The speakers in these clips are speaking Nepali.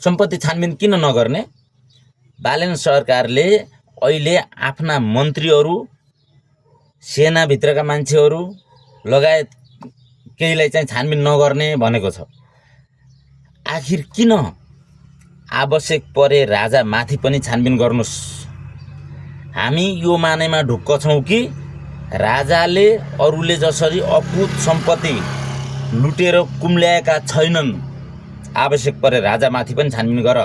सम्पत्ति छानबिन किन नगर्ने? बालेन सरकारले अहिले आफ्ना मन्त्रीहरू, सेनाभित्रका मान्छेहरू लगायत केहीलाई चाहिँ छानबिन नगर्ने भनेको छ। आखिर किन आवश्यक परे राजा माथि पनि छानबिन गर्नुस्? हामी यो मानेमा ढुक्क छौँ कि राजाले अरूले जसरी अकुत सम्पत्ति लुटेर कुम्ल्याएका छैनन्। आवश्यक परे राजामाथि पनि छानबिन गर।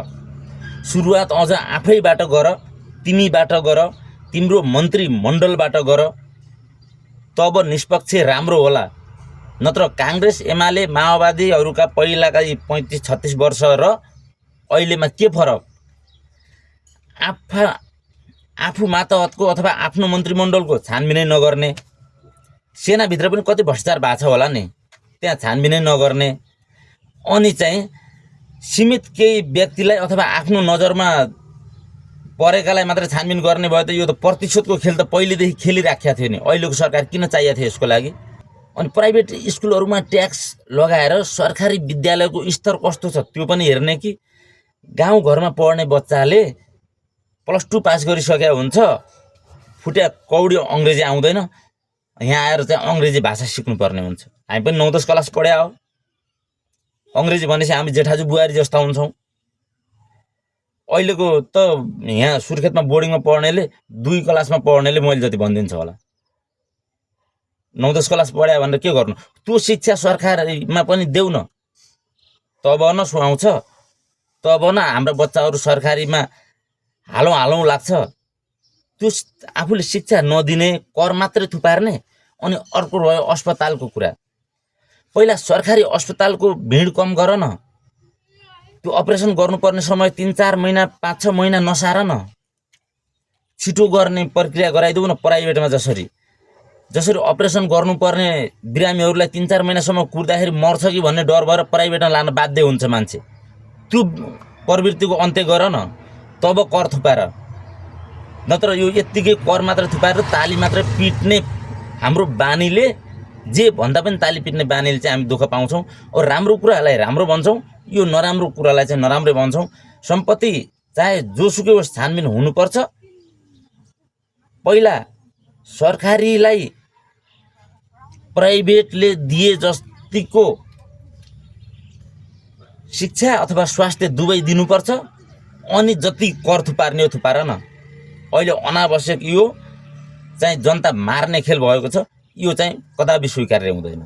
सुरुवात अझ आफैबाट गर, तिमीबाट गर, तिम्रो मन्त्री मण्डलबाट गर, तब निष्पक्ष राम्रो होला। नत्र काङ्ग्रेस एमाले माओवादीहरूका पहिलाका 35-36 वर्ष र अहिलेमा के फरक? आफू मातहतको अथवा आफ्नो मन्त्रीमण्डलको छानबिनै नगर्ने, सेनाभित्र पनि कति भ्रष्टाचार भएको छ होला नि, त्यहाँ छानबिनै नगर्ने, अनि चाहिँ सीमित केही व्यक्तिलाई अथवा आफ्नो नजरमा परेकालाई मात्र छानबिन गर्ने भयो त यो त प्रतिशोधको खेल त पहिलेदेखि खेलिराखेको थियो नि। अहिलेको सरकार किन चाहिएको थियो यसको लागि? अनि प्राइभेट स्कुलहरूमा ट्याक्स लगाएर सरकारी विद्यालयको स्तर कस्तो छ त्यो पनि हेर्ने कि? गाउँघरमा पढ्ने बच्चाले +2 पास गरिसकेका हुन्छ, फुट्या कौडी अङ्ग्रेजी आउँदैन, यहाँ आएर चाहिँ अङ्ग्रेजी भाषा सिक्नुपर्ने हुन्छ। हामी पनि 9-10 क्लास पढ्या हो, अङ्ग्रेजी भनेपछि हामी जेठाजु बुहारी जस्ता हुन्छौँ। अहिलेको त यहाँ सुर्खेतमा बोर्डिङमा पढ्नेले 2 क्लासमा पढ्नेले मैले जति भनिदिन्छ होला। 9-10 क्लास पढ्या भनेर के गर्नु? त्यो शिक्षा सरकारमा पनि देऊ न, तब न सुहाउँछ, तब न हाम्रो बच्चाहरू सरकारीमा हालौँ लाग्छ। त्यो आफूले शिक्षा नदिने, कर मात्रै थुपार्ने। अनि अर्को रह्यो अस्पतालको कुरा। पहिला सरकारी अस्पतालको भिड कम गर न, त्यो अपरेसन गर्नुपर्ने समय 3-4 महिना 5-6 महिना नसार न, छिटो गर्ने प्रक्रिया गराइदेऊ न। प्राइभेटमा जसरी अपरेसन गर्नुपर्ने बिरामीहरूलाई 3-4 महिनासम्म कुर्दाखेरि मर्छ कि भन्ने डर भएर प्राइभेटमा लान बाध्य हुन्छ मान्छे। त्यो प्रवृत्तिको अन्त्य गर न, तब कर थुपार। नत्र यो यत्तिकै कर मात्र थुपाएर ताली मात्र पिट्ने हाम्रो बानीले, जे भन्दा पनि ताली पिट्ने बानीले चाहिँ हामी दुःख पाउँछौँ। और राम्रो कुरालाई राम्रो भन्छौँ, यो नराम्रो कुरालाई चाहिँ नराम्रै भन्छौँ। सम्पत्ति चाहे जोसुकै होस् छानबिन हुनुपर्छ। पहिला सरकारीलाई प्राइभेटले दिए जतिको शिक्षा अथवा स्वास्थ्य दुवै दिनुपर्छ। अनि जति कर थुपार्ने हो थुपार न। अहिले अनावश्यक यो चाहिँ जनता मार्ने खेल भएको छ, यो चाहिँ कदापि स्वीकार्य हुँदैन।